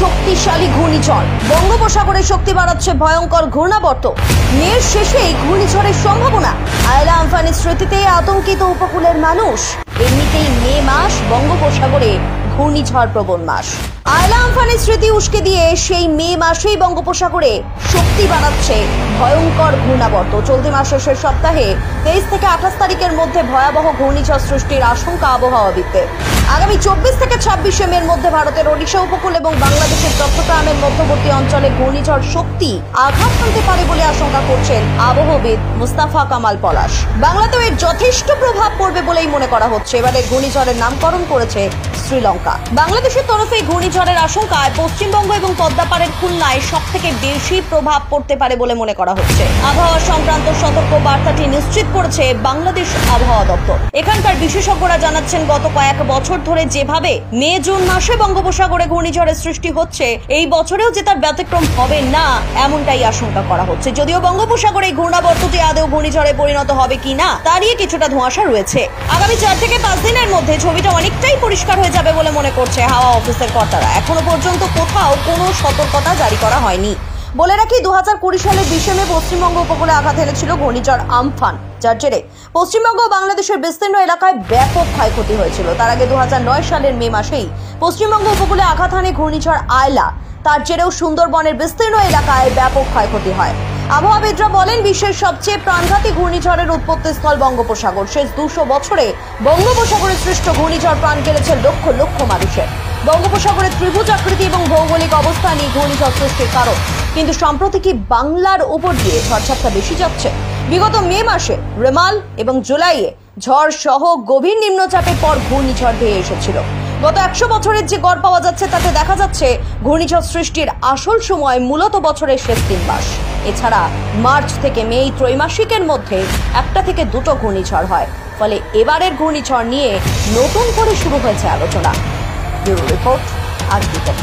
শক্তিশালী ঘূর্ণিঝড় বঙ্গোপসাগরে শক্তি বাড়াচ্ছে ভয়ঙ্কর ঘূর্ণাবর্ত। মের শেষেই ঘূর্ণিঝড়ের সম্ভাবনা। আয়লা আমফানের স্মৃতিতে আতঙ্কিত উপকূলের মানুষ। এমনিতেই মে মাস বঙ্গোপসাগরে ঘূর্ণিঝড় প্রবণ মাস। আয়লা আমফানের স্মৃতি উস্কে দিয়ে সেই মে মাসেই বঙ্গোপসাগরে শক্তি বাড়াচ্ছে ভয়ঙ্কর ঘূর্ণাবর্ত। চলতি মাসের শেষ সপ্তাহে 23 থেকে 28 তারিখের মধ্যে ভয়াবহ ঘূর্ণিঝড় সৃষ্টির আশঙ্কা আবহাওয়াবিদদের। আগামী 24 থেকে 26 মের মধ্যে ভারতের ওড়িশা উপকূল এবং বাংলাদেশের চট্টগ্রামের মধ্যবর্তী অঞ্চলে ঘূর্ণিঝড় শক্তি আঘাত হানতে পারে বলে আশঙ্কা করছেন আবহাওয়াবিদ মুস্তাফা কামাল পলাশ। বাংলাতেও এর যথেষ্ট প্রভাব পড়বে বলেই মনে করা হচ্ছে। এবারে ঘূর্ণিঝড়ের নামকরণ করেছে শ্রীলঙ্কা। বাংলাদেশের তরফে ঘূর্ণিঝড়ের আশঙ্কায় পশ্চিমবঙ্গ এবং পদ্মাপাড়ের খুলনায় সব থেকে বেশি প্রভাব পড়তে পারে বলে মনে করা হচ্ছে। আবহাওয়া সংক্রান্ত সতর্ক বার্তাটি নিশ্চিত করেছে বাংলাদেশ আবহাওয়া দপ্তর। এখানকার বিশেষজ্ঞরা জানাচ্ছেন, গত কয়েক বছর ধরে যেভাবে মে জুন মাসে বঙ্গোপসাগরে ঘূর্ণিঝড়ের সৃষ্টি হচ্ছে, এই বছরেও যে তার ব্যতিক্রম হবে না এমনটাই আশঙ্কা করা হচ্ছে। যদিও বঙ্গোপসাগরে এই ঘূর্ণাবর্তটি আদৌ ঘূর্ণিঝড়ে পরিণত হবে কিনা তা নিয়ে কিছুটা ধোঁয়াশা রয়েছে। আগামী 4 থেকে 5 দিনের মধ্যে ছবিটা অনেকটাই পরিষ্কার হয়ে যাবে বলে মনে করছে হাওয়া অফিসের কর্তারা। এখনো পর্যন্ত কোথাও কোনো সতর্কতা জারি করা হয়নি। বলে রাখি, 2020 সালের 20 মে পশ্চিমবঙ্গ উপকূলে আঘাত এনেছিল ঘূর্ণিঝড় আমফান, যার জেরে পশ্চিমবঙ্গ ও বাংলাদেশের বিস্তীর্ণ এলাকায় ব্যাপক ক্ষয়ক্ষতি হয়েছিল। তার আগে 2009 সালের মে মাসেই পশ্চিমবঙ্গ উপকূলে আঘাত হানে ঘূর্ণিঝড় আয়লা। তার জেরেও সুন্দরবনের বিস্তীর্ণ এলাকায় ব্যাপক ক্ষয়ক্ষতি হয়। আবহাওয়াবিদরা বলেন, বিশ্বের সবচেয়ে প্রাণঘাতী ঘূর্ণিঝড়ের উৎপত্তিস্থল বঙ্গোপসাগর। শেষ 200 বছরে বঙ্গোপসাগরে সৃষ্ট ঘূর্ণিঝড় প্রাণ কেড়েছে লক্ষ লক্ষ মানুষের। বঙ্গোপসাগরের ত্রিভুজ আকৃতি এবং ভৌগোলিক অবস্থানই ঘূর্ণিঝড় সৃষ্টির কারণ। কিন্তু সম্প্রতি কি বাংলার উপর দিয়ে ঝড়ঝাপটা বেশি যাচ্ছে? বিগত মে মাসে রেমাল এবং জুলাইয়ে ঝড় সহ গভীর নিম্নচাপের পর ঘূর্ণিঝড় ধেয়ে এসেছিল। গত 100 বছরের যে গড় পাওয়া যাচ্ছে তাতে দেখা যাচ্ছে ঘূর্ণিঝড় সৃষ্টির আসল সময় মূলত বছরের শেষ 3 মাস। এছাড়া মার্চ থেকে মে ত্রৈমাসিকের মধ্যে 1 থেকে 2 ঘূর্ণিঝড় হয়। ফলে এবারের ঘূর্ণিঝড় নিয়ে নতুন করে শুরু হয়েছে আলোচনা। ব্যুরো রিপোর্ট, আজ বিকেল।